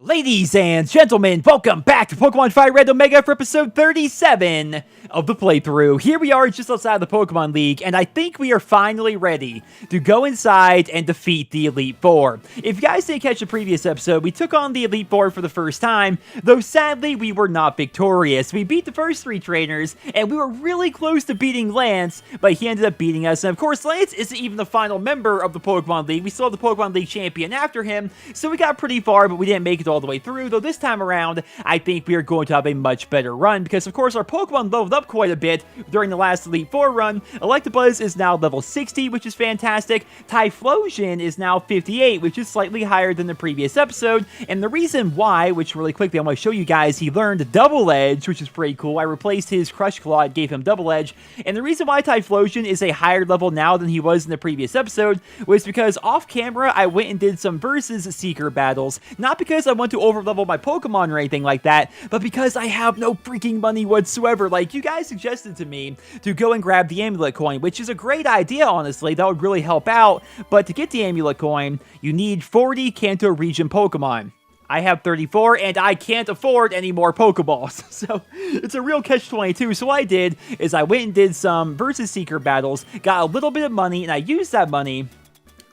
Ladies and gentlemen, welcome back to Pokemon Fire Red Omega for episode 37 of the playthrough. Here we are just outside the Pokemon League, and I think we are finally ready to go inside and defeat the Elite Four. If you guys didn't catch the previous episode, we took on the Elite Four for the first time, though sadly we were not victorious. We beat the first three trainers, and we were really close to beating Lance, but he ended up beating us. And of course, Lance isn't even the final member of the Pokemon League. We still have the Pokemon League champion after him, so we got pretty far, but we didn't make it all the way through, though this time around, I think we are going to have a much better run, because of course our Pokemon leveled up quite a bit during the last Elite Four run. Electabuzz is now level 60, which is fantastic. Typhlosion is now 58, which is slightly higher than the previous episode, and the reason why, which really quickly I want to show you guys, he learned Double Edge, which is pretty cool. I replaced his Crush Claw, gave him Double Edge, and the reason why Typhlosion is a higher level now than he was in the previous episode was because off camera I went and did some Versus Seeker battles, not because I want to overlevel my Pokemon or anything like that, but because I have no freaking money whatsoever. Like, you guys suggested to me to go and grab the Amulet Coin, which is a great idea, honestly. That would really help out, but to get the Amulet Coin, you need 40 Kanto region Pokemon. I have 34, and I can't afford any more Pokeballs, so it's a real catch-22. So what I did is I went and did some Versus Seeker battles, got a little bit of money, and I used that money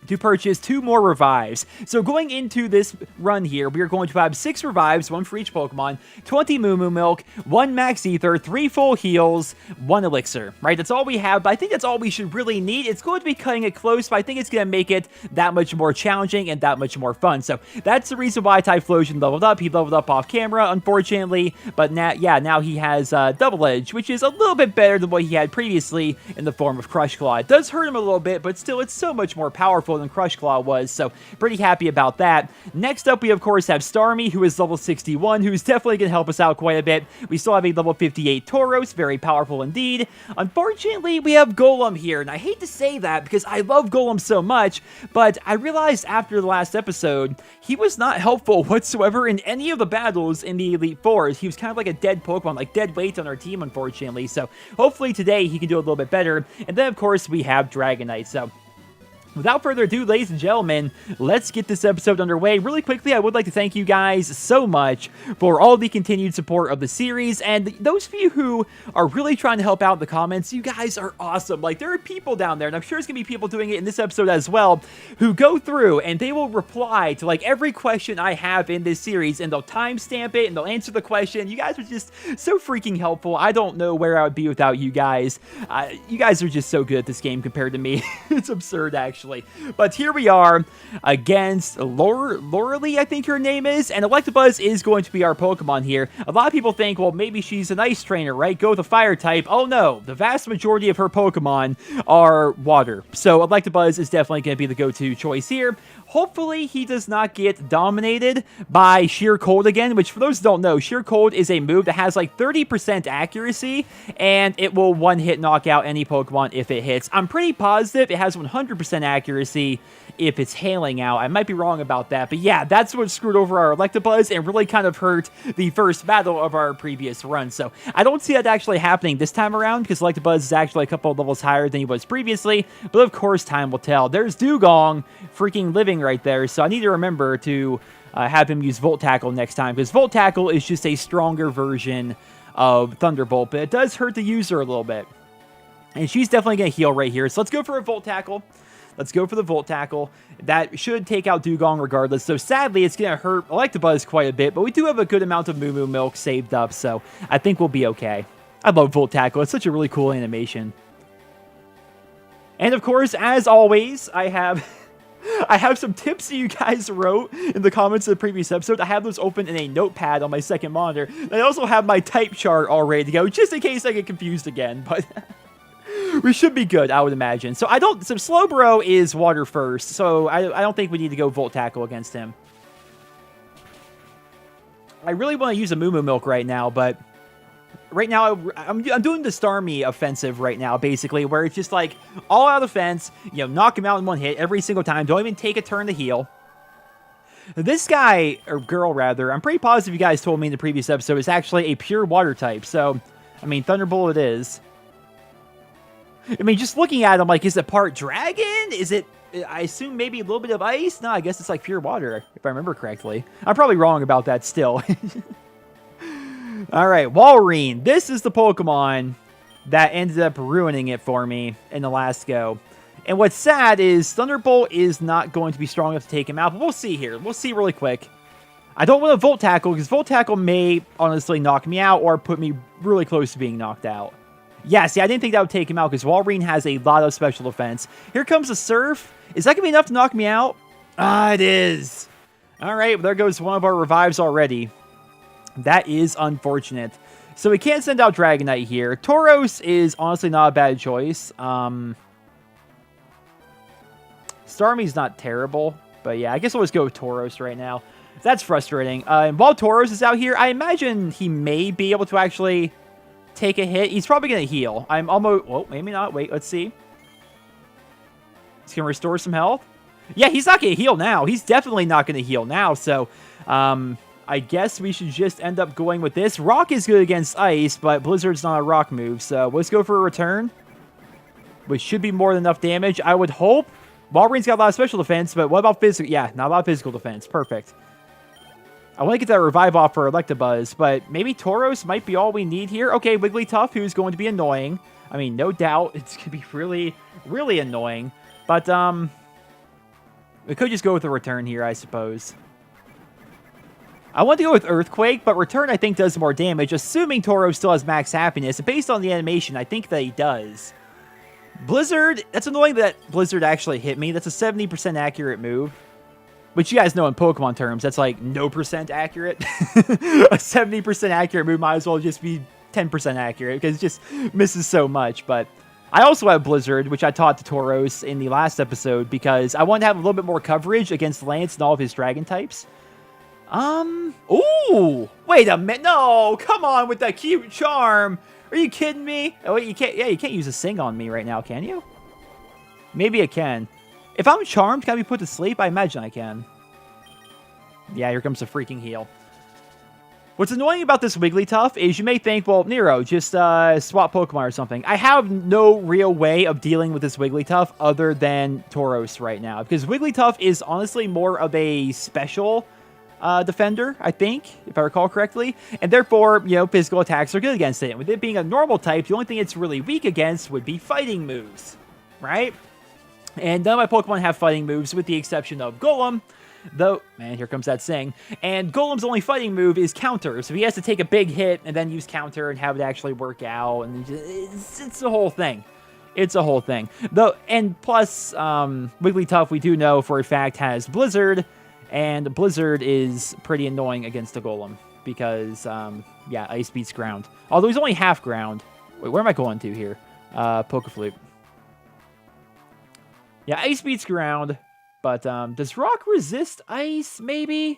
to purchase 2 more revives. So going into this run here, we are going to have 6 revives, 1 for each Pokemon, 20 Moo Moo Milk, 1 Max Ether, 3 full heals, 1 Elixir, right? That's all we have, but I think that's all we should really need. It's going to be cutting it close, but I think it's going to make it that much more challenging and that much more fun. So that's the reason why Typhlosion leveled up. He leveled up off camera, unfortunately, but now he has Double Edge, which is a little bit better than what he had previously in the form of Crush Claw. It does hurt him a little bit, but still, it's so much more powerful than Crush Claw was, so pretty happy about that. Next up, we of course have Starmie, who is level 61, who's definitely going to help us out quite a bit. We still have a level 58 Tauros, very powerful indeed. Unfortunately, we have Golem here, and I hate to say that because I love Golem so much, but I realized after the last episode, he was not helpful whatsoever in any of the battles in the Elite Fours. He was kind of like a dead Pokemon, like dead weight on our team, unfortunately, so hopefully today he can do a little bit better. And then, of course, we have Dragonite, so without further ado, ladies and gentlemen, let's get this episode underway. Really quickly, I would like to thank you guys so much for all the continued support of the series, and those of you who are really trying to help out in the comments, you guys are awesome. Like, there are people down there, and I'm sure there's going to be people doing it in this episode as well, who go through and they will reply to, like, every question I have in this series, and they'll timestamp it, and they'll answer the question. You guys are just so freaking helpful. I don't know where I would be without you guys. You guys are just so good at this game compared to me. It's absurd, actually. But here we are against Loralee, I think her name is, and Electabuzz is going to be our Pokemon here. A lot of people think, well, maybe she's an ice trainer, right? Go with a fire type. Oh no, the vast majority of her Pokemon are water. So Electabuzz is definitely going to be the go-to choice here. Hopefully, he does not get dominated by Sheer Cold again, which for those who don't know, Sheer Cold is a move that has like 30% accuracy, and it will one-hit knock out any Pokemon if it hits. I'm pretty positive it has 100% accuracy if it's hailing out. I might be wrong about that, but yeah, that's what screwed over our Electabuzz and really kind of hurt the first battle of our previous run. So I don't see that actually happening this time around, because Electabuzz is actually a couple of levels higher than he was previously, but of course, time will tell. There's Dugong freaking living right there, so I need to remember to have him use Volt Tackle next time, because Volt Tackle is just a stronger version of Thunderbolt, but it does hurt the user a little bit. And she's definitely going to heal right here, so let's go for a Volt Tackle. Let's go for the Volt Tackle. That should take out Dugong regardless, so sadly it's going to hurt Electabuzz quite a bit, but we do have a good amount of Moo Moo Milk saved up, so I think we'll be okay. I love Volt Tackle. It's such a really cool animation. And of course, as always, I have some tips that you guys wrote in the comments of the previous episode. I have those open in a notepad on my second monitor. I also have my type chart all ready to go, just in case I get confused again, but we should be good, I would imagine. So Slowbro is water first, so I don't think we need to go Volt Tackle against him. I really want to use a Moo Moo Milk right now, but right now, I'm doing the Starmie offensive right now, basically, where it's just like all out offense, you know, knock him out in one hit every single time. Don't even take a turn to heal. This guy, or girl rather, I'm pretty positive you guys told me in the previous episode, is actually a pure water type. So, I mean, Thunderbolt it is. I mean, just looking at him, like, is it part dragon? Is it I assume maybe a little bit of ice? No, I guess it's like pure water, if I remember correctly. I'm probably wrong about that still. All right, Walrein. This is the Pokemon that ended up ruining it for me in the last go. And what's sad is Thunderbolt is not going to be strong enough to take him out, but we'll see here. We'll see really quick. I don't want to Volt Tackle, because Volt Tackle may honestly knock me out or put me really close to being knocked out. Yeah, see, I didn't think that would take him out, because Walrein has a lot of special defense. Here comes a Surf. Is that going to be enough to knock me out? Ah, it is. All right, well, there goes one of our revives already. That is unfortunate. So we can't send out Dragonite here. Tauros is honestly not a bad choice. Starmie's not terrible, but yeah, I guess we'll just go with Tauros right now. That's frustrating. And while Tauros is out here, I imagine he may be able to actually take a hit. He's probably going to heal. I'm almost... Well, maybe not. Wait, let's see. He's going to restore some health. Yeah, he's not going to heal now. He's definitely not going to heal now, so... I guess we should just end up going with this. Rock is good against Ice, but Blizzard's not a rock move, so let's go for a return. Which should be more than enough damage, I would hope. Walrein's got a lot of special defense, but what about physical? Yeah, not a lot of physical defense. Perfect. I want to get that revive off for Electabuzz, but maybe Tauros might be all we need here. Okay, Wigglytuff, who's going to be annoying. I mean, no doubt, it's going to be really, really annoying. But, we could just go with a return here, I suppose. I want to go with Earthquake, but Return, I think, does more damage, assuming Tauros still has max happiness. Based on the animation, I think that he does. Blizzard, that's annoying that Blizzard actually hit me. That's a 70% accurate move. Which you guys know in Pokemon terms, that's like no percent accurate. A 70% accurate move might as well just be 10% accurate, because it just misses so much. But I also have Blizzard, which I taught to Tauros in the last episode, because I wanted to have a little bit more coverage against Lance and all of his Dragon types. Ooh, wait a minute. No, come on with that cute charm. Are you kidding me? Oh, wait, you can't, yeah, you can't use a Sing on me right now, can you? Maybe I can. If I'm charmed, can I be put to sleep? I imagine I can. Yeah, here comes a freaking heal. What's annoying about this Wigglytuff is you may think, well, Nero, just swap Pokemon or something. I have no real way of dealing with this Wigglytuff other than Tauros right now, because Wigglytuff is honestly more of a special defender, I think, if I recall correctly, and therefore, you know, physical attacks are good against it. And with it being a normal type, the only thing it's really weak against would be fighting moves, right? And none of my Pokemon have fighting moves, with the exception of Golem, though, man, here comes that Sing. And Golem's only fighting move is Counter, so he has to take a big hit and then use Counter and have it actually work out, and it's the whole thing. It's a whole thing. Though, and plus, Wigglytuff, we do know for a fact, has Blizzard, and Blizzard is pretty annoying against the Golem, because, yeah, Ice beats Ground. Although he's only half Ground. Wait, where am I going to here? Pokeflute. Yeah, Ice beats Ground, but does Rock resist Ice, maybe?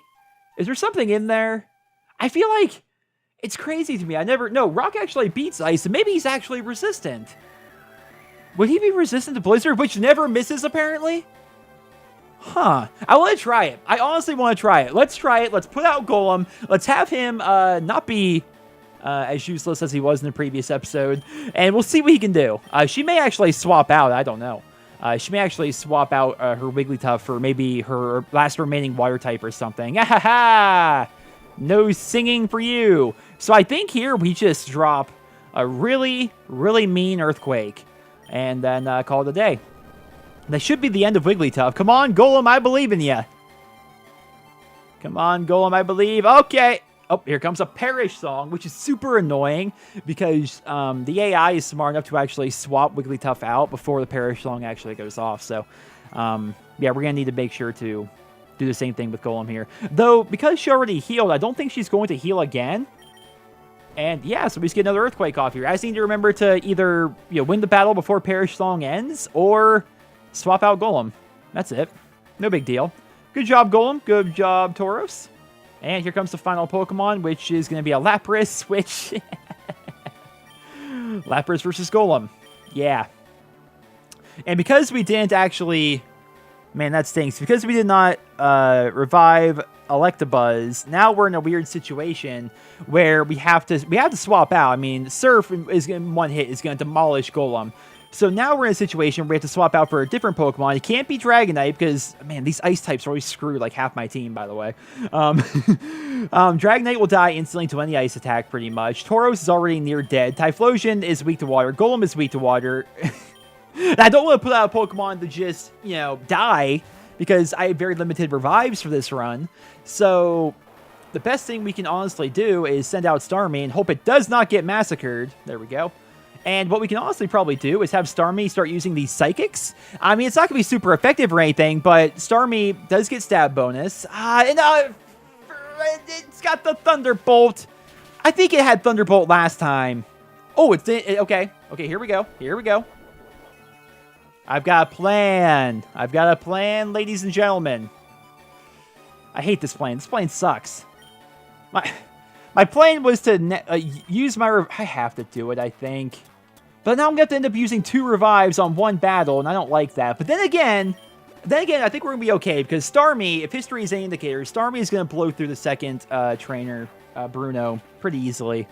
Is there something in there? I feel like it's crazy to me. No, Rock actually beats Ice, and maybe he's actually resistant. Would he be resistant to Blizzard, which never misses, apparently? Huh. I want to try it. I honestly want to try it. Let's try it. Let's put out Golem. Let's have him not be as useless as he was in the previous episode, and we'll see what he can do. She may actually swap out. I don't know. She may actually swap out her Wigglytuff for maybe her last remaining water type or something. Ah ha ha! No singing for you. So I think here we just drop a really, really mean Earthquake, and then call it a day. That should be the end of Wigglytuff. Come on, Golem, I believe in ya. Come on, Golem, I believe. Okay. Oh, here comes a Perish Song, which is super annoying because the AI is smart enough to actually swap Wigglytuff out before the Perish Song actually goes off. So, yeah, we're going to need to make sure to do the same thing with Golem here. Though, because she already healed, I don't think she's going to heal again. And yeah, so we just get another Earthquake off here. I just need to remember to either, you know, win the battle before Perish Song ends, or swap out Golem. That's it. No big deal. Good job, Golem. Good job, Tauros. And here comes the final Pokemon, which is going to be a Lapras, which... Lapras versus Golem. Yeah. And because we didn't actually... Man, that stinks. Because we did not revive Electabuzz, now we're in a weird situation where we have to swap out. I mean, Surf is in one hit is going to demolish Golem. So now we're in a situation where we have to swap out for a different Pokemon. It can't be Dragonite because, man, these ice types always screw like half my team, by the way. Dragonite will die instantly to any ice attack, pretty much. Tauros is already near dead. Typhlosion is weak to water. Golem is weak to water. And I don't want to put out a Pokemon to just, you know, die because I have very limited revives for this run. So the best thing we can honestly do is send out Starmie and hope it does not get massacred. There we go. And what we can honestly probably do is have Starmie start using these Psychics. I mean, it's not going to be super effective or anything, but Starmie does get stab bonus. It's got the Thunderbolt. I think it had Thunderbolt last time. Oh, it's... Okay. Okay, here we go. Here we go. I've got a plan. I've got a plan, ladies and gentlemen. I hate this plan. This plan sucks. My plan was to use my... I have to do it, I think. But now I'm going to have to end up using 2 revives on 1 battle, and I don't like that. But then again, I think we're going to be okay, because Starmie, if history is any indicator, Starmie is going to blow through the second trainer, Bruno, pretty easily.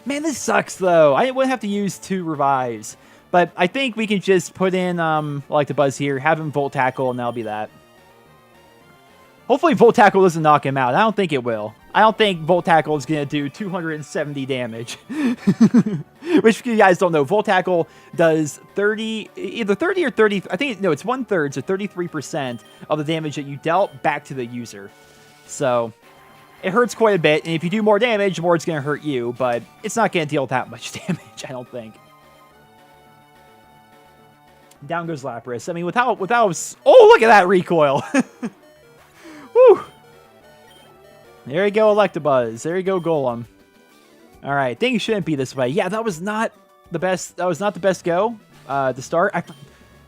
Man, this sucks, though. I wouldn't have to use 2 revives. But I think we can just put in, like the Buzz here, have him Volt Tackle, and that'll be that. Hopefully Volt Tackle doesn't knock him out. I don't think it will. I don't think Volt Tackle is going to do 270 damage. Which, if you guys don't know, Volt Tackle does either 30 or 30... I think, no, it's 1/3, so 33% of the damage that you dealt back to the user. So, it hurts quite a bit, and if you do more damage, the more it's going to hurt you, but it's not going to deal that much damage, I don't think. Down goes Lapras. I mean, without... Oh, look at that recoil! Woo! There you go, Electabuzz. There you go, Golem. All right, things shouldn't be this way. Yeah, that was not the best. That was not the best go to start.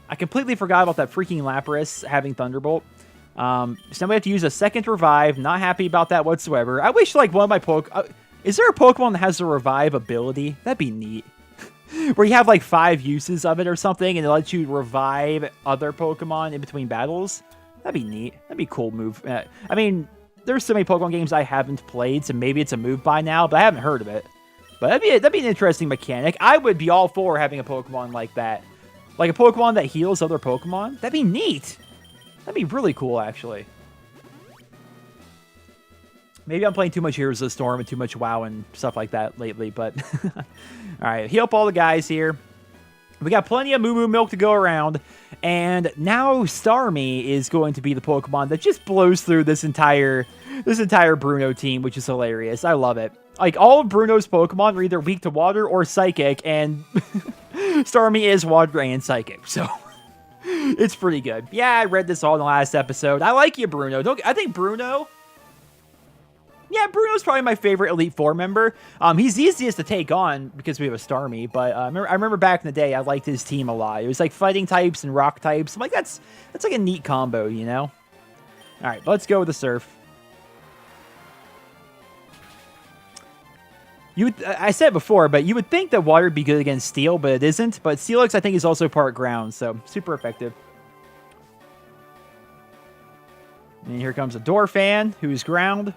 I completely forgot about that freaking Lapras having Thunderbolt. So now we have to use a second revive. Not happy about that whatsoever. I wish like one of my is there a Pokemon that has a revive ability? That'd be neat. Where you have like 5 uses of it or something, and it lets you revive other Pokemon in between battles. That'd be neat. That'd be a cool move. I mean, there's so many Pokemon games I haven't played, so maybe it's a move by now, but I haven't heard of it. But that'd be an interesting mechanic. I would be all for having a Pokemon like that. Like a Pokemon that heals other Pokemon. That'd be neat. That'd be really cool, actually. Maybe I'm playing too much Heroes of the Storm and too much WoW and stuff like that lately, but... Alright, heal up all the guys here. We got plenty of Moo Moo Milk to go around, and now Starmie is going to be the Pokemon that just blows through this entire Bruno team, which is hilarious. I love it. Like, all of Bruno's Pokemon are either weak to water or psychic, and Starmie is water and psychic, so it's pretty good. Yeah, I read this all in the last episode. I like you, Bruno. I think Bruno... Yeah, Bruno's probably my favorite Elite Four member. He's easiest to take on because we have a Starmie, but I remember back in the day, I liked his team a lot. It was like fighting types and rock types. I'm like, that's like a neat combo, you know? All right, let's go with the Surf. I said it before, but you would think that water would be good against Steel, but it isn't. But Steelix, I think, is also part ground, so super effective. And here comes a Dorphan, who's ground.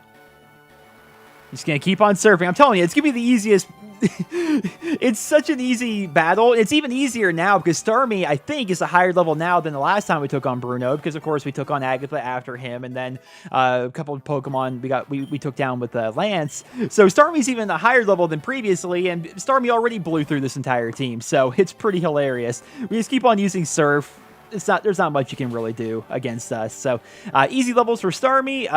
He's going to keep on surfing. I'm telling you, it's going to be the easiest. It's such an easy battle. It's even easier now because Starmie, I think, is a higher level now than the last time we took on Bruno because, of course, we took on Agatha after him. And then a couple of Pokemon we took down with Lance. So Starmie's even a higher level than previously. And Starmie already blew through this entire team. So it's pretty hilarious. We just keep on using Surf. There's not much you can really do against us. So easy levels for Starmie.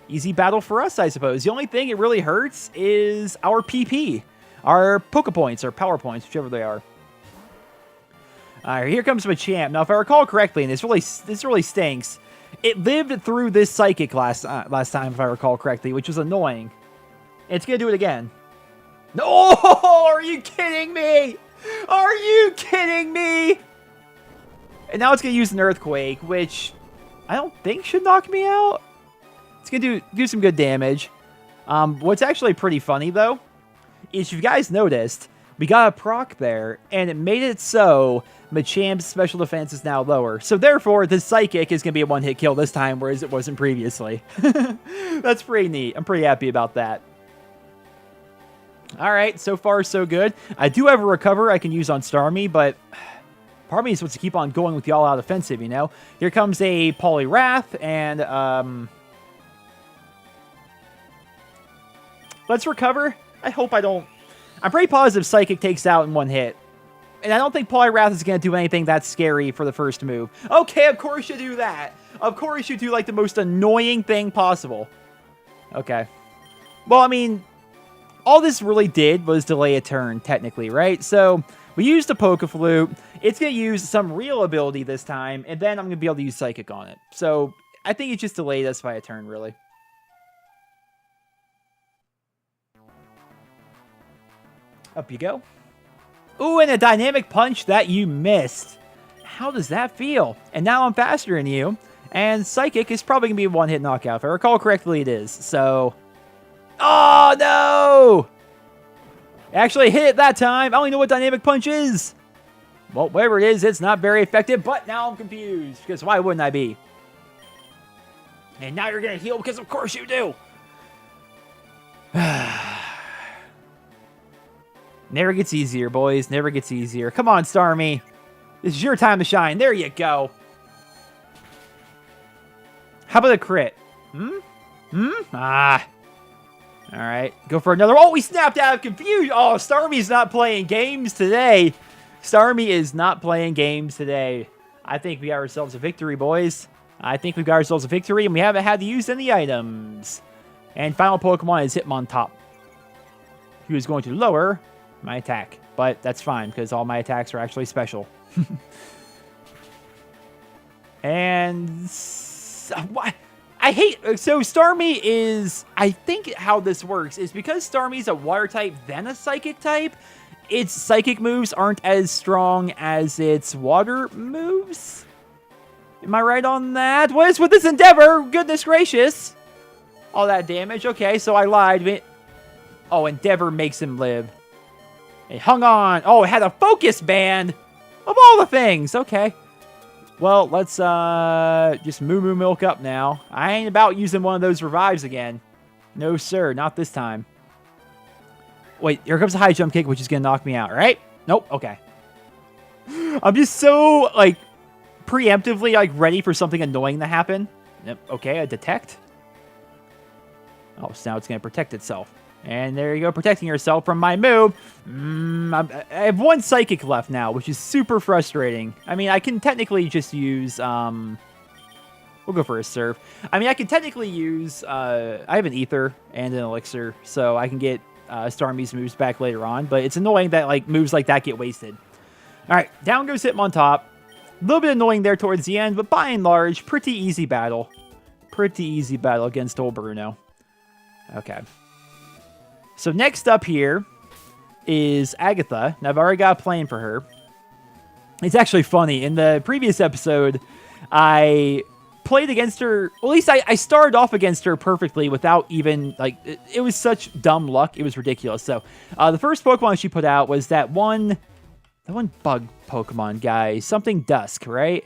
Easy battle for us, I suppose. The only thing it really hurts is our PP. Our Poke Points, or Power Points, whichever they are. Alright, here comes Machamp. Now, if I recall correctly, and this really stinks, it lived through this Psychic last time, if I recall correctly, which was annoying. And it's going to do it again. No! Are you kidding me? Are you kidding me? And now it's going to use an Earthquake, which I don't think should knock me out. It's going to do some good damage. What's actually pretty funny, though, is if you guys noticed, we got a proc there, and it made it so Machamp's special defense is now lower. So therefore, the Psychic is going to be a one-hit kill this time, whereas it wasn't previously. That's pretty neat. I'm pretty happy about that. All right, so far so good. I do have a recover I can use on Starmie, but part of me is wants to keep on going with the all-out offensive, you know? Here comes a Poliwrath, and let's recover. I hope I don't... I'm pretty positive Psychic takes out in one hit. And I don't think Poliwrath is going to do anything that scary for the first move. Okay, of course you do that. Of course you do, like, the most annoying thing possible. Okay. Well, I mean, all this really did was delay a turn, technically, right? So, we used the Pokeflute. It's going to use some real ability this time, and then I'm going to be able to use Psychic on it. So, I think it just delayed us by a turn, really. Up you go. Ooh, and a Dynamic Punch that you missed. How does that feel? And now I'm faster than you. And Psychic is probably going to be a one-hit knockout. If I recall correctly, it is. So... Oh, no! Actually hit it that time. I don't even know what Dynamic Punch is. Well, whatever it is, it's not very effective. But now I'm confused. Because why wouldn't I be? And now you're going to heal because of course you do. Never gets easier, boys. Never gets easier. Come on, Starmie. This is your time to shine. There you go. How about a crit? Ah. All right. Go for another. Oh, we snapped out of confusion. Oh, Starmie's not playing games today. Starmie is not playing games today. I think we got ourselves a victory, boys. I think we got ourselves a victory, and we haven't had to use any items. And final Pokemon is Hitmontop, who is going to lower my attack, but that's fine because all my attacks are actually special. And I hate, so Starmie is, I think how this works is because Starmie's a water type then a psychic type, its psychic moves aren't as strong as its water moves. Am I right on that? What is with this Endeavor? Goodness gracious. All that damage. Okay, so I lied. Oh, Endeavor makes him live. It hung on. Oh, it had a focus band. Of all the things. Okay. Well, let's just moo milk up now. I ain't about using one of those revives again. No, sir. Not this time. Wait, here comes a high jump kick, which is going to knock me out, right? Nope. Okay. I'm just so, like, preemptively, like, ready for something annoying to happen. Yep. Okay, a detect. Oh, so now it's going to protect itself. And there you go, protecting yourself from my move. I have one Psychic left now, which is super frustrating. I mean, I can technically just use... we'll go for a Surf. I mean, I can technically use... I have an Ether and an Elixir, so I can get Starmie's moves back later on. But it's annoying that like moves like that get wasted. All right, down goes Hitmontop. A little bit annoying there towards the end, but by and large, pretty easy battle. Pretty easy battle against old Bruno. Okay. So next up here is Agatha. Now, I've already got a plan for her. It's actually funny. In the previous episode, I played against her. Well, at least I started off against her perfectly without even, like, it was such dumb luck. It was ridiculous. So the first Pokemon she put out was that one bug Pokemon guy. Something Dusk, right?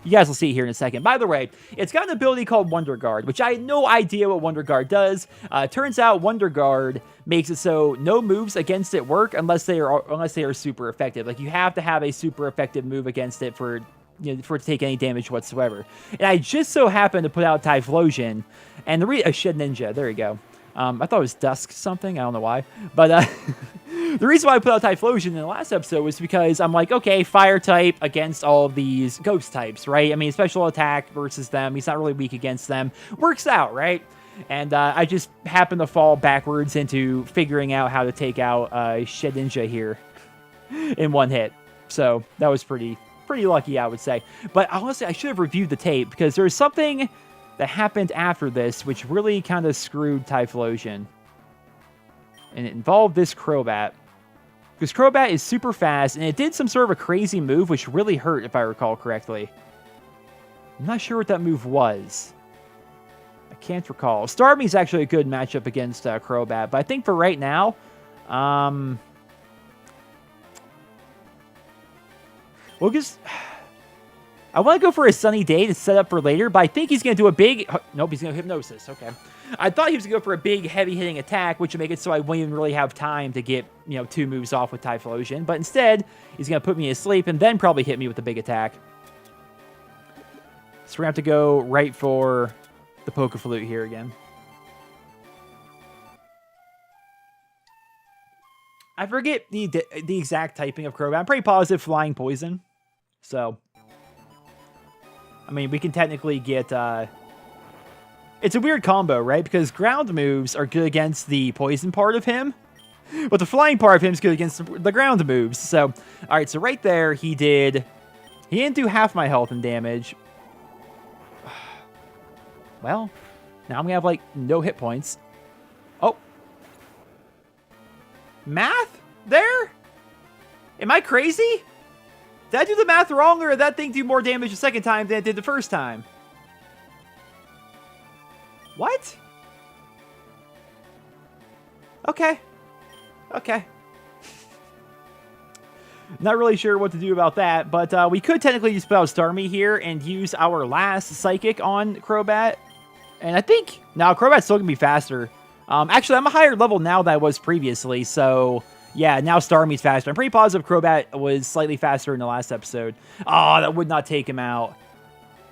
You guys will see it here in a second. By the way, it's got an ability called Wonder Guard, which I had no idea what Wonder Guard does. Turns out Wonder Guard makes it so no moves against it work unless they are super effective. Like, you have to have a super effective move against it for it to take any damage whatsoever. And I just so happened to put out Typhlosion, and a Shed Ninja. There you go. I thought it was Dusk something. I don't know why. But the reason why I put out Typhlosion in the last episode was because I'm like, okay, fire type against all of these ghost types, right? I mean, special attack versus them. He's not really weak against them. Works out, right? And I just happened to fall backwards into figuring out how to take out Shed Ninja here in one hit. So that was pretty lucky, I would say. But honestly, I should have reviewed the tape because there's something that happened after this, which really kind of screwed Typhlosion. And it involved this Crobat. Because Crobat is super fast, and it did some sort of a crazy move, which really hurt, if I recall correctly. I'm not sure what that move was. I can't recall. Starmie's actually a good matchup against Crobat, but I think for right now, we'll just... I want to go for a sunny day to set up for later, but I think he's going to do a big... Nope, he's going to hypnosis. Okay. I thought he was going to go for a big, heavy-hitting attack, which would make it so I wouldn't even really have time to get, 2 moves off with Typhlosion. But instead, he's going to put me asleep and then probably hit me with a big attack. So we're going to have to go right for the Poké-Flute here again. I forget the exact typing of Crobat. I'm pretty positive Flying Poison. So, I mean, we can technically get... It's a weird combo, right? Because ground moves are good against the poison part of him, but the flying part of him is good against the ground moves. So, all right, so right there, he didn't do half my health and damage. Well, now I'm going to have, like, no hit points. Oh. Math? There? Am I crazy? Did I do the math wrong, or did that thing do more damage the second time than it did the first time? What? Okay. Okay. Not really sure what to do about that, but we could technically just put out Starmie here and use our last Psychic on Crobat. And I think... Now, Crobat's still going to be faster. Actually, I'm a higher level now than I was previously, so... Yeah, now Starmie's faster. I'm pretty positive Crobat was slightly faster in the last episode. Oh, that would not take him out.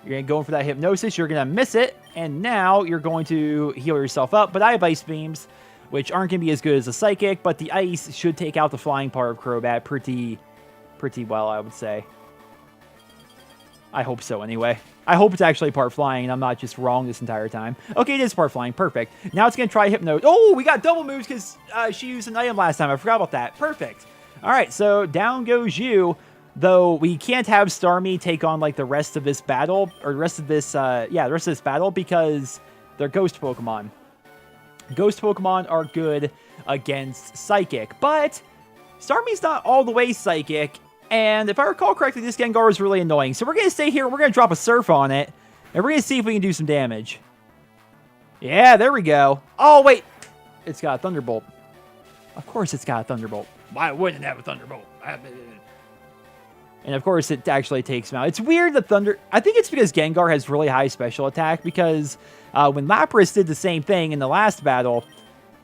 You're going to go in for that Hypnosis. You're going to miss it. And now you're going to heal yourself up. But I have Ice Beams, which aren't going to be as good as the Psychic. But the Ice should take out the flying part of Crobat pretty well, I would say. I hope so, anyway. I hope it's actually part flying and I'm not just wrong this entire time. Okay, it is part flying. Perfect. Now it's going to try Hypno. Oh, we got double moves because she used an item last time. I forgot about that. Perfect. All right, so down goes you. Though we can't have Starmie take on like the rest of this battle, or the rest of this, the rest of this battle, because they're Ghost Pokemon. Ghost Pokemon are good against Psychic, but Starmie's not all the way Psychic, and if I recall correctly, this Gengar is really annoying. So we're going to stay here, we're going to drop a Surf on it, and we're going to see if we can do some damage. Yeah, there we go. Oh, wait. It's got a Thunderbolt. Of course it's got a Thunderbolt. Why wouldn't it have a Thunderbolt? And of course, it actually takes him out. It's weird that Thunder... I think it's because Gengar has really high special attack, because when Lapras did the same thing in the last battle,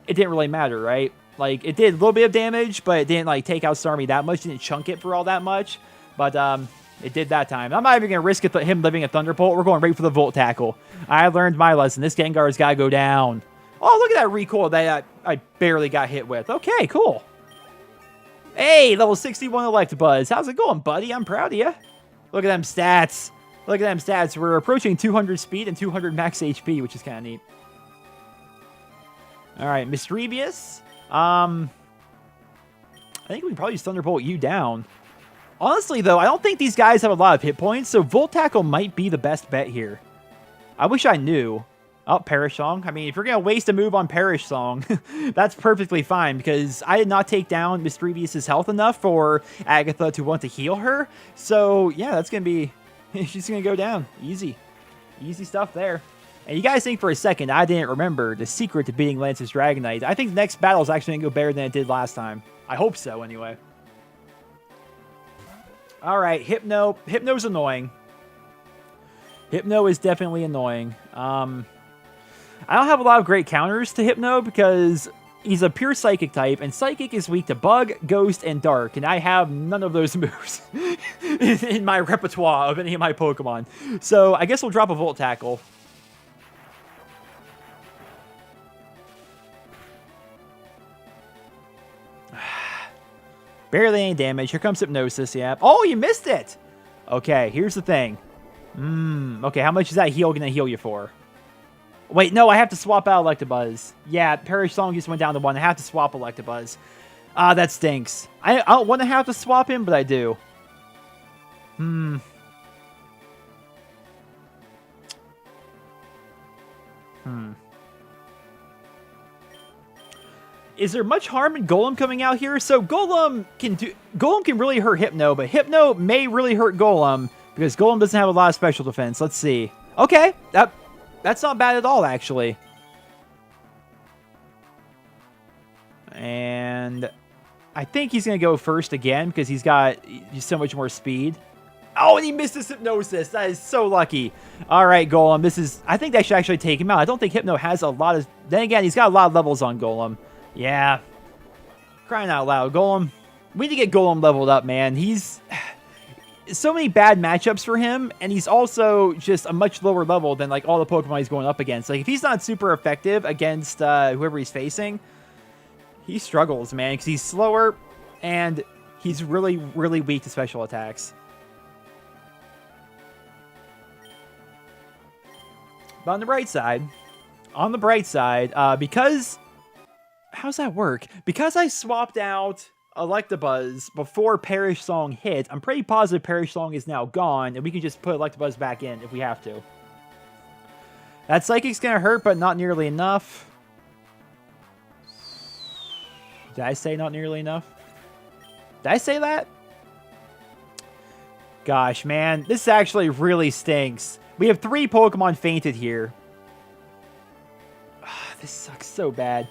it didn't really matter, right? Like, it did a little bit of damage, but it didn't, like, take out Starmie that much. It didn't chunk it for all that much. But it did that time. I'm not even going to risk him living a Thunderbolt. We're going right for the Volt Tackle. I learned my lesson. This Gengar's got to go down. Oh, look at that recoil that I barely got hit with. Okay, cool. Hey, level 61 Electabuzz. How's it going, buddy? I'm proud of you. Look at them stats. Look at them stats. We're approaching 200 speed and 200 max HP, which is kind of neat. All right, Mischievous. I think we can probably just Thunderbolt you down. Honestly, though, I don't think these guys have a lot of hit points, so Volt Tackle might be the best bet here. I wish I knew. Oh, Perish Song. I mean, if you're going to waste a move on Perish Song, that's perfectly fine, because I did not take down Mischievous's health enough for Agatha to want to heal her. So, yeah, that's going to be... she's going to go down. Easy. Easy stuff there. And you guys think for a second I didn't remember the secret to beating Lance's Dragonite. I think the next battle is actually going to go better than it did last time. I hope so, anyway. Alright, Hypno. Hypno's annoying. Hypno is definitely annoying. I don't have a lot of great counters to Hypno because he's a pure Psychic type, and Psychic is weak to Bug, Ghost, and Dark, and I have none of those moves in my repertoire of any of my Pokemon. So I guess we'll drop a Volt Tackle. Barely any damage. Here comes Hypnosis, yeah. Oh, you missed it! Okay, here's the thing. Okay, how much is that heal going to heal you for? Wait, no, I have to swap out Electabuzz. Yeah, Perish Song just went down to 1. I have to swap Electabuzz. Ah, that stinks. I don't want to have to swap him, but I do. Is there much harm in Golem coming out here? So Golem can really hurt Hypno, but Hypno may really hurt Golem because Golem doesn't have a lot of special defense. Let's see. Okay, that's not bad at all, actually. And I think he's going to go first again because he's got just so much more speed. Oh, and he missed his Hypnosis. That is so lucky. All right, Golem. This is... I think that should actually take him out. I don't think Hypno has a lot of... Then again, he's got a lot of levels on Golem. Yeah. Crying out loud. Golem. We need to get Golem leveled up, man. He's... So many bad matchups for him, and he's also just a much lower level than, like, all the Pokemon he's going up against. Like, if he's not super effective against whoever he's facing, he struggles, man, because he's slower, and he's really, really weak to special attacks. But on the bright side, because... How's that work? Because I swapped out Electabuzz before Perish Song hit, I'm pretty positive Perish Song is now gone, and we can just put Electabuzz back in if we have to. That Psychic's gonna hurt, but not nearly enough. Did I say not nearly enough? Did I say that? Gosh, man, this actually really stinks. We have 3 Pokemon fainted here. This sucks so bad.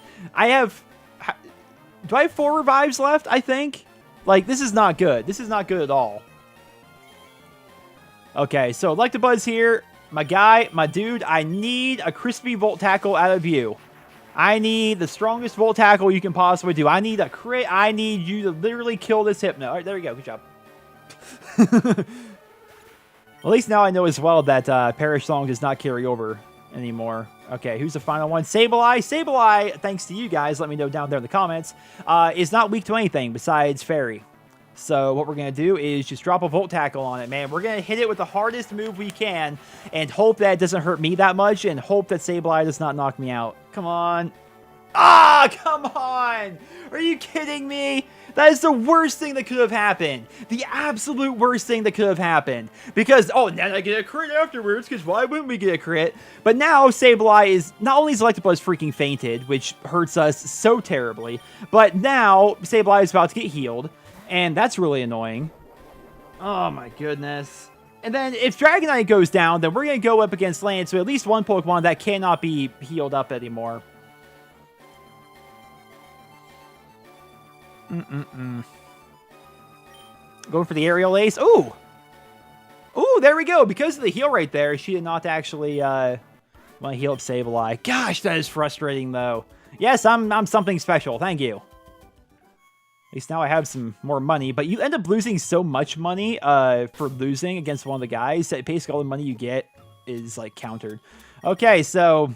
Do I have 4 revives left, I think? Like, this is not good. This is not good at all. Okay, so Electabuzz here. My guy, my dude, I need a crispy Volt Tackle out of you. I need the strongest Volt Tackle you can possibly do. I need a crit. I need you to literally kill this Hypno. All right, there we go. Good job. At least now I know as well that Perish Song does not carry over anymore. Okay, who's the final one? Sableye. Sableye, thanks to you guys, let me know down there in the comments, is not weak to anything besides Fairy. So what we're going to do is just drop a Volt Tackle on it, man. We're going to hit it with the hardest move we can and hope that it doesn't hurt me that much and hope that Sableye does not knock me out. Come on. Ah, come on! Are you kidding me? That is the worst thing that could have happened. The absolute worst thing that could have happened. Because, oh, now I get a crit afterwards, because why wouldn't we get a crit? But now Sableye is, not only is Electabuzz freaking fainted, which hurts us so terribly, but now Sableye is about to get healed, and that's really annoying. Oh my goodness. And then if Dragonite goes down, then we're going to go up against Lance, so at least one Pokemon that cannot be healed up anymore. Going for the Aerial Ace. Ooh! Ooh, there we go. Because of the heal right there, she did not actually want to heal up Sableye. Gosh, that is frustrating, though. Yes, I'm something special. Thank you. At least now I have some more money. But you end up losing so much money for losing against one of the guys that basically all the money you get is, like, countered. Okay, so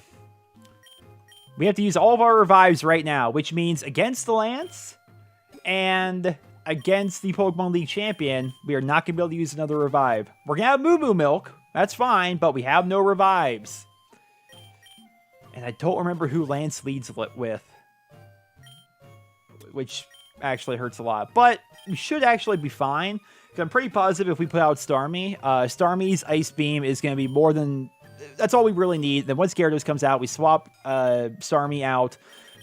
we have to use all of our revives right now, which means against the Lance and against the Pokemon League champion, we are not going to be able to use another revive. We're going to have Moo Moo Milk. That's fine, but we have no revives. And I don't remember who Lance leads with, which actually hurts a lot. But we should actually be fine, because I'm pretty positive if we put out Starmie, Starmie's Ice Beam is going to be more than... That's all we really need. Then once Gyarados comes out, we swap Starmie out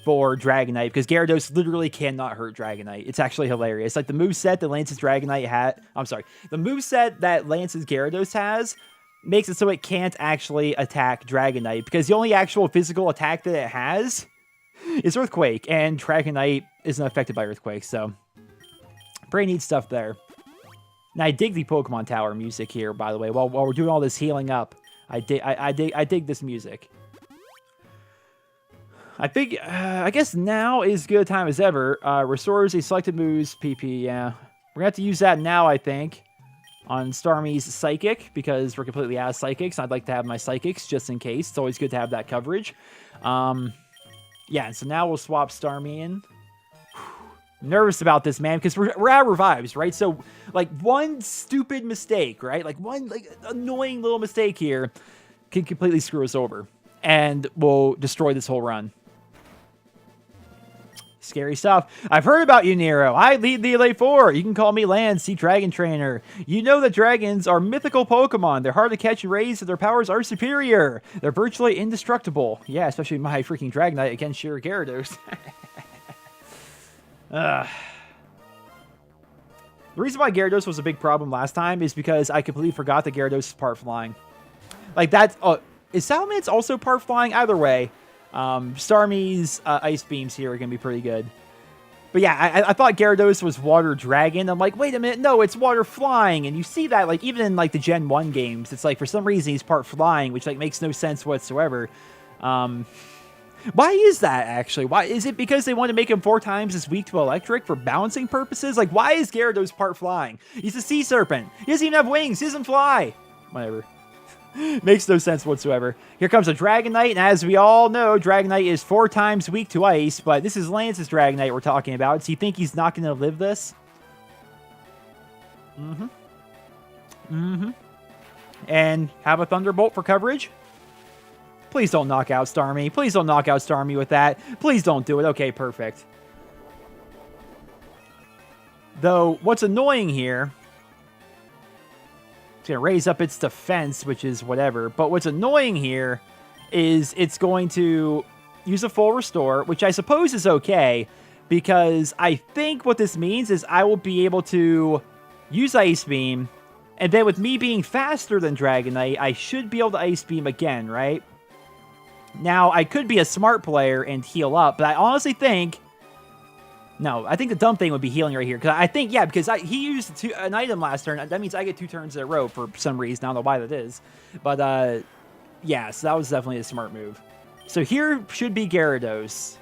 for Dragonite, because Gyarados literally cannot hurt Dragonite. It's actually hilarious. Like, the moveset that Lance's Dragonite had... I'm sorry. The moveset that Lance's Gyarados has makes it so it can't actually attack Dragonite, because the only actual physical attack that it has is Earthquake, and Dragonite isn't affected by Earthquake, so... Pretty neat stuff there. And I dig the Pokemon Tower music here, by the way, while we're doing all this healing up. I dig this music. I think, I guess now is as good a time as ever. Restores a selected move's PP, yeah. We're going to have to use that now, I think, on Starmie's Psychic, because we're completely out of Psychics. I'd like to have my Psychics, just in case. It's always good to have that coverage. Yeah, and so now we'll swap Starmie in. Nervous about this, man, because we're out of revives, right? So, like, one stupid mistake, right? Like, one, like, annoying little mistake here can completely screw us over. And will destroy this whole run. Scary stuff. I've heard about you, Nero. I lead the Elite Four. You can call me Lance, the Dragon Trainer. You know that dragons are mythical Pokemon. They're hard to catch and raise, so their powers are superior. They're virtually indestructible. Yeah, especially my freaking Dragonite against your Gyarados. The reason why Gyarados was a big problem last time is because I completely forgot that Gyarados is part flying. Like, that's... is Salamence also part flying? Either way, Starmie's Ice Beams here are going to be pretty good. But yeah, I thought Gyarados was Water Dragon. I'm like, wait a minute, no, it's Water Flying. And you see that, like, even in, like, the Gen 1 games, it's like, for some reason, he's part Flying, which, like, makes no sense whatsoever. Why is that, actually? Why is it because they want to make him 4 times as weak to Electric for balancing purposes? Like, why is Gyarados part Flying? He's a Sea Serpent. He doesn't even have wings. He doesn't fly. Whatever. Makes no sense whatsoever. Here comes a Dragonite, and as we all know, Dragonite is 4 times weak to ice, but this is Lance's Dragonite we're talking about. So you think he's not going to live this? And have a Thunderbolt for coverage? Please don't knock out Starmie. Please don't knock out Starmie with that. Please don't do it. Okay, perfect. Though, what's annoying here... It's going to raise up its defense, which is whatever. But what's annoying here is it's going to use a full restore, which I suppose is okay, because I think what this means is I will be able to use Ice Beam, and then with me being faster than Dragonite, I should be able to Ice Beam again, right? Now, I could be a smart player and heal up, but I honestly think... No, I think the dumb thing would be healing right here. Because I think, yeah, because he used an item last turn. That means I get 2 turns in a row for some reason. I don't know why that is. But, yeah, so that was definitely a smart move. So here should be Gyarados.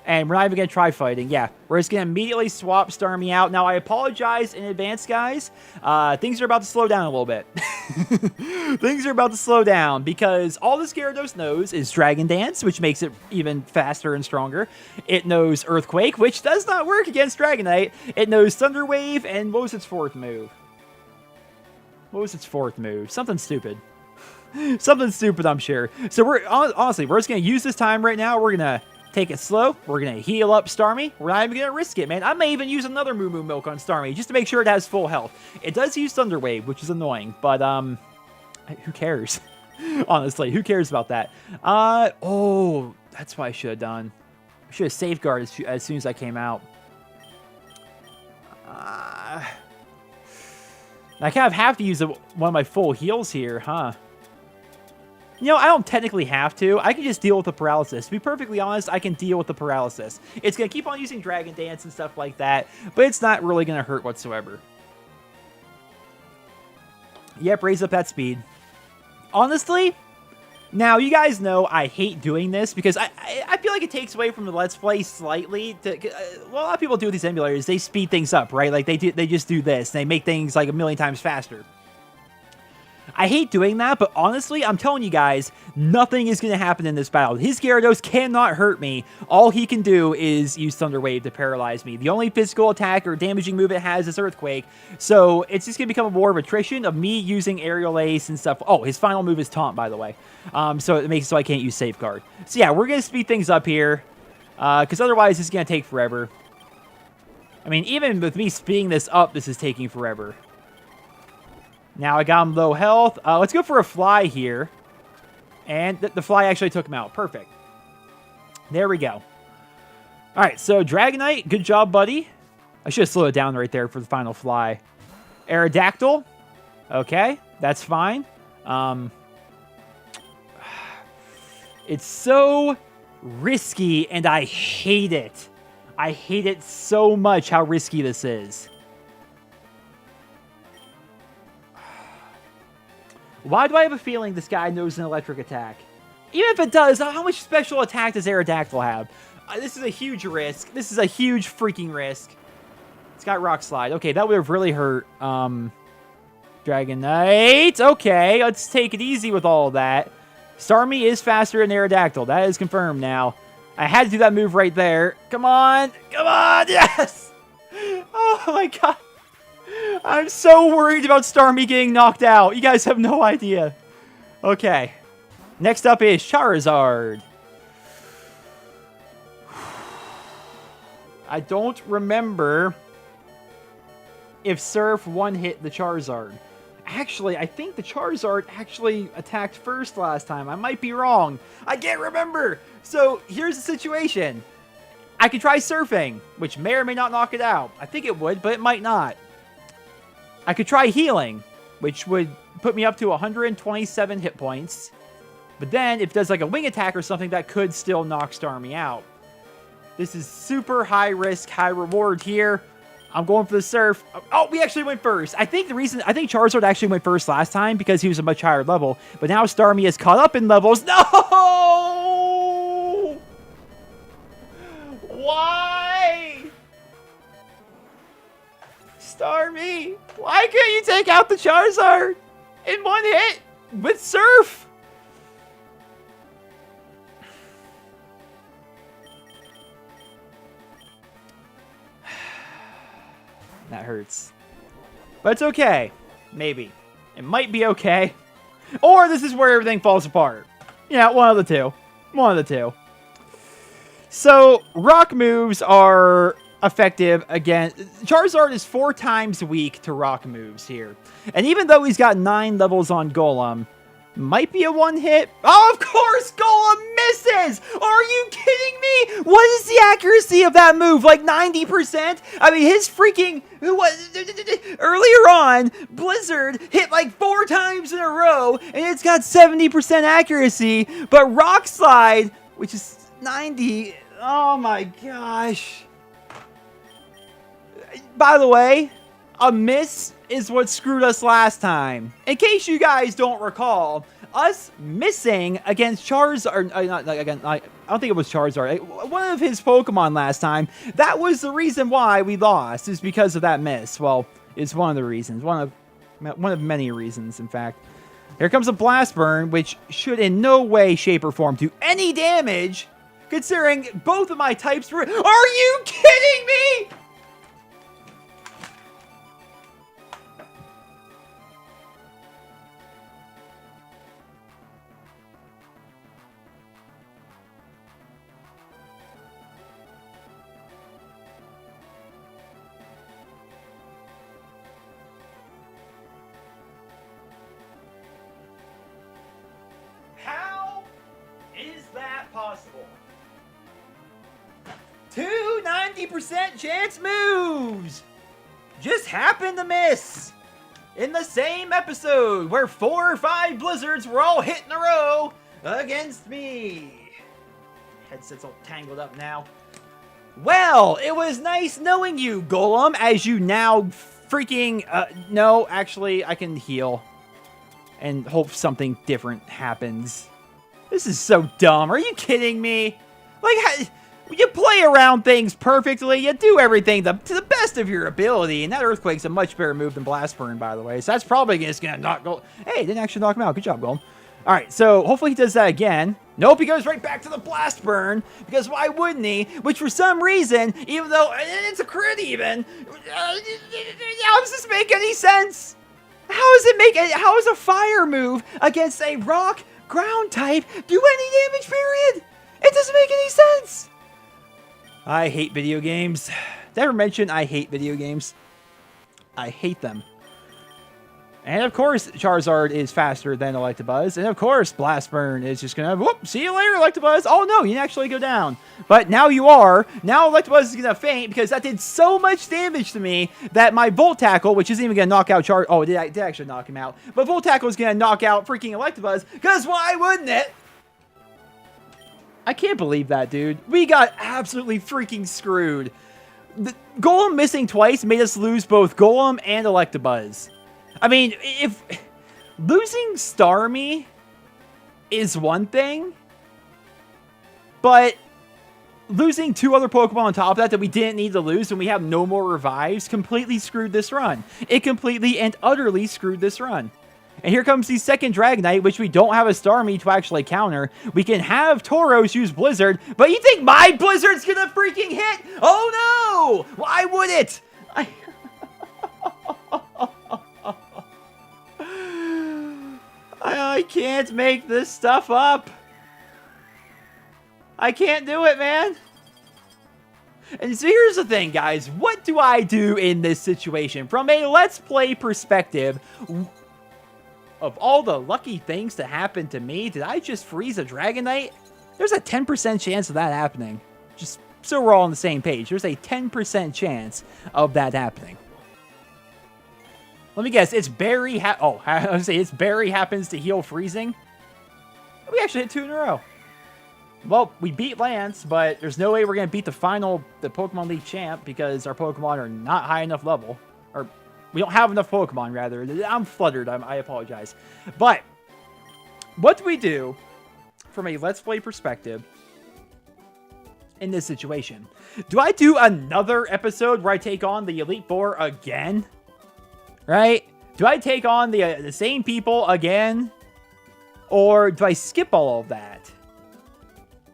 And we're not even going to try fighting. Yeah, we're just going to immediately swap Starmie out. Now, I apologize in advance, guys. Things are about to slow down a little bit. Things are about to slow down because all this Gyarados knows is Dragon Dance, which makes it even faster and stronger. It knows Earthquake, which does not work against Dragonite. It knows Thunder Wave, and what was its 4th move? What was its 4th move? Something stupid. Something stupid, I'm sure. So we're honestly, we're just going to use this time right now. We're going to take it slow. We're going to heal up Starmie. We're not even going to risk it, man. I may even use another Moo Moo Milk on Starmie just to make sure it has full health. It does use Thunder Wave, which is annoying, but who cares? Honestly, who cares about that? Oh, that's what I should have done. I should have safeguarded as soon as I came out. I kind of have to use one of my full heals here, huh? You know, I don't technically have to. I can just deal with the paralysis. To be perfectly honest, I can deal with the paralysis. It's going to keep on using Dragon Dance and stuff like that, but it's not really going to hurt whatsoever. Yep, raise up that speed. Honestly, now you guys know I hate doing this because I feel like it takes away from the Let's Play slightly. Well, a lot of people do with these emulators. They speed things up, right? Like they just do this. They make things like a million times faster. I hate doing that, but honestly, I'm telling you guys, nothing is going to happen in this battle. His Gyarados cannot hurt me. All he can do is use Thunder Wave to paralyze me. The only physical attack or damaging move it has is Earthquake, so it's just going to become a war of attrition of me using Aerial Ace and stuff. Oh, his final move is Taunt, by the way, so it makes it so I can't use Safeguard. So yeah, we're going to speed things up here, because otherwise it's going to take forever. I mean, even with me speeding this up, this is taking forever. Now I got him low health. Let's go for a fly here. And the fly actually took him out. Perfect. There we go. Alright, so Dragonite, good job, buddy. I should have slowed it down right there for the final fly. Aerodactyl. Okay, that's fine. It's so risky, and I hate it. I hate it so much how risky this is. Why do I have a feeling this guy knows an electric attack? Even if it does, how much special attack does Aerodactyl have? This is a huge risk. This is a huge freaking risk. It's got Rock Slide. Okay, that would have really hurt. Dragonite. Okay, let's take it easy with all of that. Starmie is faster than Aerodactyl. That is confirmed now. I had to do that move right there. Come on. Come on. Yes. Oh, my God. I'm so worried about Starmie getting knocked out. You guys have no idea. Okay. Next up is Charizard. I don't remember if Surf one-hit the Charizard. Actually, I think the Charizard actually attacked first last time. I might be wrong. I can't remember. So here's the situation. I could try Surfing, which may or may not knock it out. I think it would, but it might not. I could try Healing, which would put me up to 127 hit points. But then, if it does like a wing attack or something, that could still knock Starmie out. This is super high risk, high reward here. I'm going for the Surf. Oh, we actually went first. I think Charizard actually went first last time because he was a much higher level. But now Starmie is caught up in levels. No! Why? Starmie, why can't you take out the Charizard in one hit with Surf? That hurts. But it's okay. Maybe. It might be okay. Or this is where everything falls apart. Yeah, one of the two. One of the two. So, rock moves are effective against... Charizard is 4 times weak to rock moves here. And even though he's got 9 levels on Golem, might be a one-hit. Oh, of course, Golem misses! Are you kidding me? What is the accuracy of that move? Like 90%? I mean, his freaking... Earlier on, Blizzard hit like 4 times in a row, and it's got 70% accuracy. But Rock Slide, which is 90... Oh my gosh. By the way, a miss is what screwed us last time. In case you guys don't recall, us missing against Charizard, I don't think it was Charizard, one of his Pokemon last time, that was the reason why we lost, is because of that miss. Well, it's one of the reasons, one of many reasons, in fact. Here comes a Blast Burn, which should in no way, shape, or form do any damage, considering both of my types were... Are you kidding me? How is that possible? 2 90% chance moves just happened to miss in the same episode where 4 or 5 Blizzards were all hit in a row against me. Headset's all tangled up now. Well, it was nice knowing you, Golem, as you now freaking... no, actually, I can heal and hope something different happens. This is so dumb. Are you kidding me? Like, you play around things perfectly. You do everything to the best of your ability. And that Earthquake's a much better move than Blast Burn, by the way. So that's probably just going to knock Golem. Hey, it didn't actually knock him out. Good job, Golem. All right, so hopefully he does that again. Nope, he goes right back to the Blast Burn. Because why wouldn't he? Which for some reason, even though it's a crit even, how does this make any sense? How does a fire move against a rock ground type do any damage, period? It doesn't make any sense. I hate video games. Did I ever mention I hate video games? I hate them. And of course, Charizard is faster than Electabuzz. And of course, Blast Burn is just gonna, whoop, see you later, Electabuzz. Oh no, you didn't actually go down. But now you are. Now Electabuzz is gonna faint because that did so much damage to me that my Volt Tackle, which isn't even gonna knock out Charizard. Oh, it did actually knock him out. But Volt Tackle is gonna knock out freaking Electabuzz because why wouldn't it? I can't believe that, dude. We got absolutely freaking screwed. The Golem missing twice made us lose both Golem and Electabuzz. I mean, if losing Starmie is one thing, but losing 2 other Pokemon on top of that we didn't need to lose and we have no more revives completely screwed this run. It completely and utterly screwed this run. And here comes the second Dragonite, which we don't have a Starmie to actually counter. We can have Tauros use Blizzard, but you think my Blizzard's gonna freaking hit? Oh no! Why would it? I can't make this stuff up. I can't do it, man. And so here's the thing, guys. What do I do in this situation? From a Let's Play perspective, of all the lucky things to happen to me, did I just freeze a Dragonite? There's a 10% chance of that happening. Just so we're all on the same page. There's a 10% chance of that happening. Let me guess, it's Barry I was say it's Barry happens to heal freezing. We actually hit 2 in a row. Well, we beat Lance, but there's no way we're going to beat the Pokemon League champ because our Pokemon are not high enough level. Or, we don't have enough Pokemon, rather. I'm fluttered. I apologize. But, what do we do from a Let's Play perspective in this situation? Do I do another episode where I take on the Elite Four again? Right? Do I take on the same people again? Or do I skip all of that?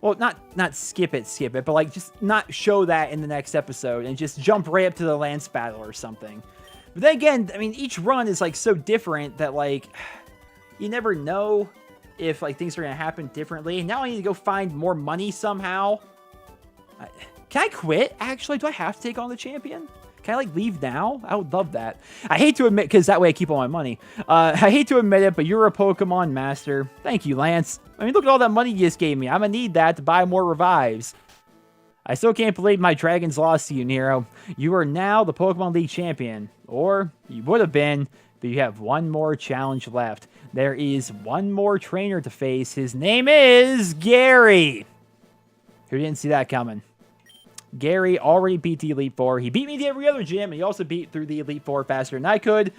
Well, not skip it, but like just not show that in the next episode and just jump right up to the Lance battle or something. But then again, I mean, each run is like so different that like you never know if like things are going to happen differently. Now I need to go find more money somehow. Can I quit? Actually, do I have to take on the champion? Can I like leave now? I would love that. I hate to admit, because that way I keep all my money. I hate to admit it, but you're a Pokemon master. Thank you, Lance. I mean, look at all that money you just gave me. I'm going to need that to buy more revives. I still can't believe my dragons lost to you, Nero. You are now the Pokemon League champion. Or you would have been, but you have one more challenge left. There is one more trainer to face. His name is Gary. Who didn't see that coming? Gary already beat the Elite Four. He beat me to every other gym, and he also beat through the Elite Four faster than I could.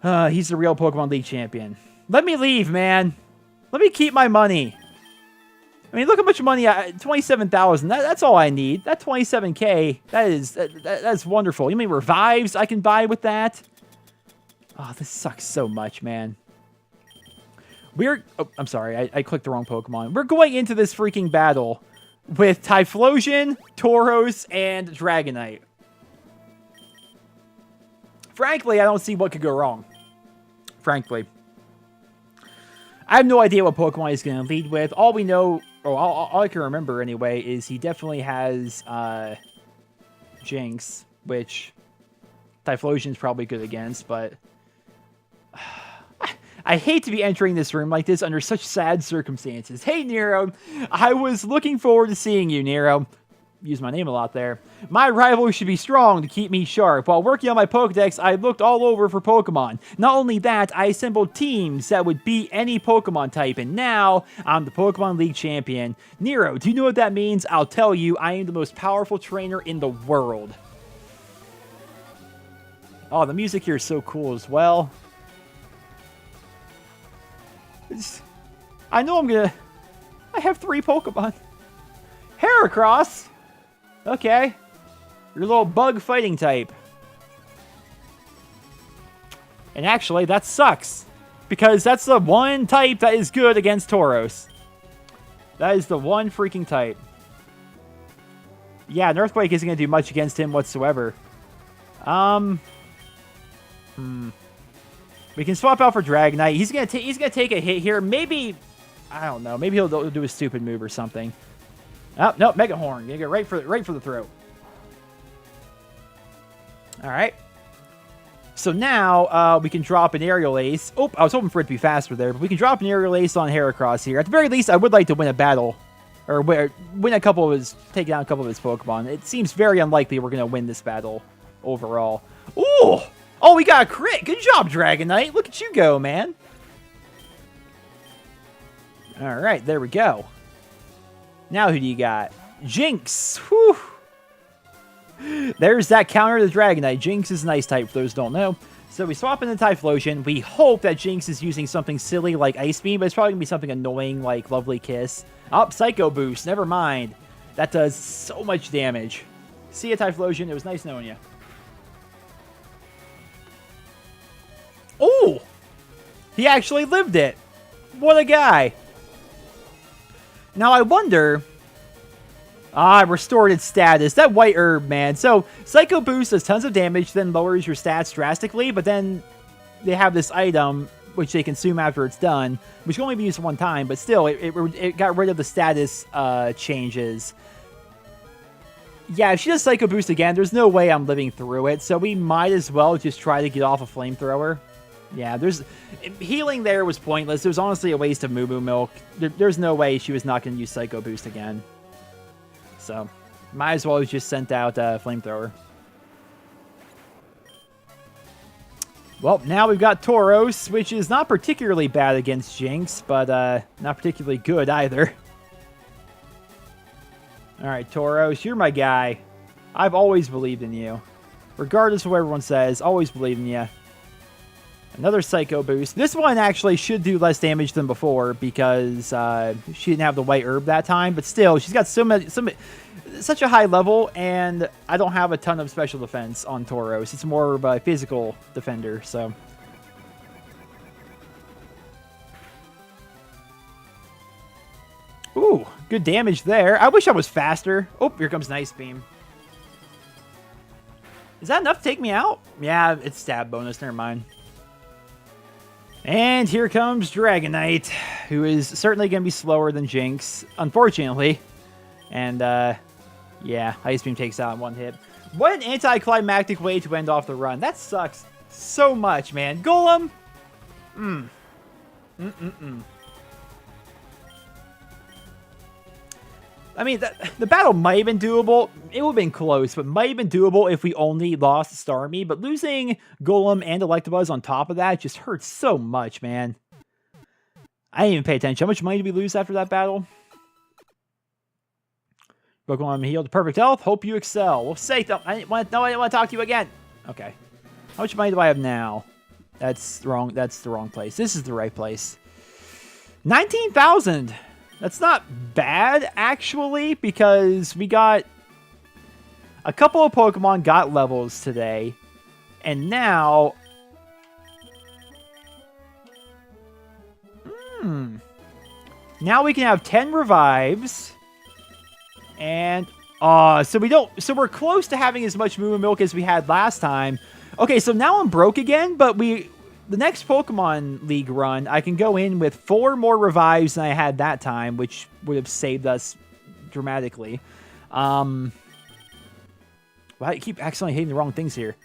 He's the real Pokemon League champion. Let me leave, man. Let me keep my money. I mean, look how much money, 27,000. That's all I need. That 27K, that's wonderful. You mean revives I can buy with that? Oh, this sucks so much, man. Oh, I'm sorry. I clicked the wrong Pokemon. We're going into this freaking battle with Typhlosion, Tauros, and Dragonite. Frankly, I don't see what could go wrong. Frankly. I have no idea what Pokemon he's going to lead with. All we know, or all I can remember anyway, is he definitely has Jinx, which Typhlosion's probably good against, but I hate to be entering this room like this under such sad circumstances. Hey, Nero. I was looking forward to seeing you, Nero. Use my name a lot there. My rival should be strong to keep me sharp. While working on my Pokedex, I looked all over for Pokemon. Not only that, I assembled teams that would beat any Pokemon type, and now I'm the Pokemon League champion. Nero, do you know what that means? I'll tell you, I am the most powerful trainer in the world. Oh, the music here is so cool as well. I know I have 3 Pokemon. Heracross. Okay. Your little bug fighting type. And actually, that sucks. Because that's the one type that is good against Tauros. That is the one freaking type. Yeah, an Earthquake isn't going to do much against him whatsoever. We can swap out for Dragonite. He's gonna take a hit here. Maybe, I don't know. Maybe he'll do a stupid move or something. Oh no, Mega Horn. Gonna go right for the throat. All right. So now we can drop an Aerial Ace. Oh, I was hoping for it to be faster there, but we can drop an Aerial Ace on Heracross here. At the very least, I would like to win a battle, or win a couple of his, take down a couple of his Pokemon. It seems very unlikely we're gonna win this battle overall. Ooh. Oh, we got a crit. Good job, Dragonite. Look at you go, man. All right, there we go. Now who do you got? Jinx. Whew. There's that counter to Dragonite. Jinx is an ice type, for those who don't know. So we swap in the Typhlosion. We hope that Jinx is using something silly like Ice Beam, but it's probably going to be something annoying like Lovely Kiss. Oh, Psycho Boost. Never mind. That does so much damage. See ya, Typhlosion. It was nice knowing you. Oh! He actually lived it. What a guy. Now I wonder... restored its status. That white herb, man. So, Psycho Boost does tons of damage, then lowers your stats drastically, but then they have this item, which they consume after it's done, which can only be used one time, but still, it got rid of the status changes. Yeah, if she does Psycho Boost again, there's no way I'm living through it, so we might as well just try to get off a Flamethrower. Yeah, healing there was pointless. There's honestly a waste of Moo Moo Milk. There's no way she was not going to use Psycho Boost again. So, might as well have just sent out Flamethrower. Well, now we've got Tauros, which is not particularly bad against Jinx, but not particularly good either. All right, Tauros, you're my guy. I've always believed in you. Regardless of what everyone says, always believe in you. Another Psycho boost. This one actually should do less damage than before because she didn't have the white herb that time. But still, she's got such a high level, and I don't have a ton of special defense on Tauros. It's more of a physical defender, so... Ooh, good damage there. I wish I was faster. Oh, here comes Nice Beam. Is that enough to take me out? Yeah, it's stab bonus. Never mind. And here comes Dragonite, who is certainly going to be slower than Jinx, unfortunately. And, yeah, Ice Beam takes out in one hit. What an anticlimactic way to end off the run. That sucks so much, man. Golem! I mean, the battle might have been doable. It would have been close, but might have been doable if we only lost Starmie. But losing Golem and Electabuzz on top of that just hurts so much, man. I didn't even pay attention. How much money did we lose after that battle? Pokemon healed to perfect health. Hope you excel. Well, say I didn't want to talk to you again. Okay. How much money do I have now? That's wrong. That's the wrong place. This is the right place. 19,000. That's not bad, actually, because we got a couple of Pokemon got levels today, and now... Now we can have 10 revives, and... so we're close to having as much Moo Milk as we had last time. Okay, so now I'm broke again, but the next Pokemon League run, I can go in with 4 more revives than I had that time, which would have saved us dramatically. Well, I keep accidentally hitting the wrong things here.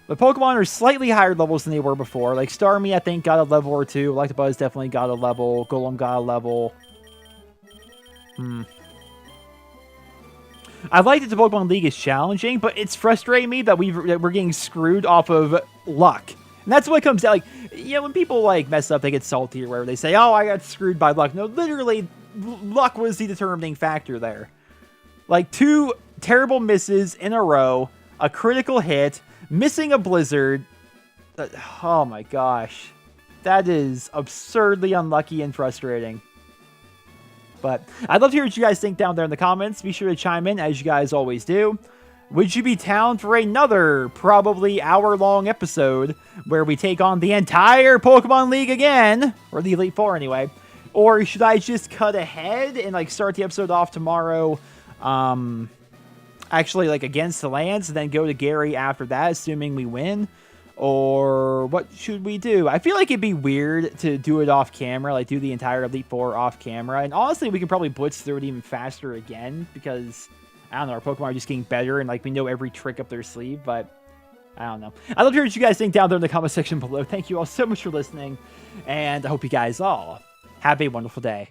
The Pokemon are slightly higher levels than they were before. Like Starmie, I think, got a level or 2. Electabuzz definitely got a level. Golem got a level. I like that the Pokemon League is challenging, but it's frustrating me that we're getting screwed off of luck. And that's what it comes down. Like, you know, when people like mess up, they get salty or whatever. They say, "Oh, I got screwed by luck." No, literally, luck was the determining factor there. Like 2 terrible misses in a row, a critical hit, missing a blizzard. Oh my gosh, that is absurdly unlucky and frustrating. But I'd love to hear what you guys think down there in the comments. Be sure to chime in, as you guys always do. Would you be down for another probably hour-long episode where we take on the entire Pokemon League again? Or the Elite Four, anyway. Or should I just cut ahead and like start the episode off tomorrow, actually like against the Lance, and then go to Gary after that, assuming we win? Or what should we do? I feel like it'd be weird to do it off camera, like do the entire Elite Four off camera. And honestly, we can probably blitz through it even faster again because, I don't know, our Pokemon are just getting better and like we know every trick up their sleeve, but I don't know. I'd love to hear what you guys think down there in the comment section below. Thank you all so much for listening, and I hope you guys all have a wonderful day.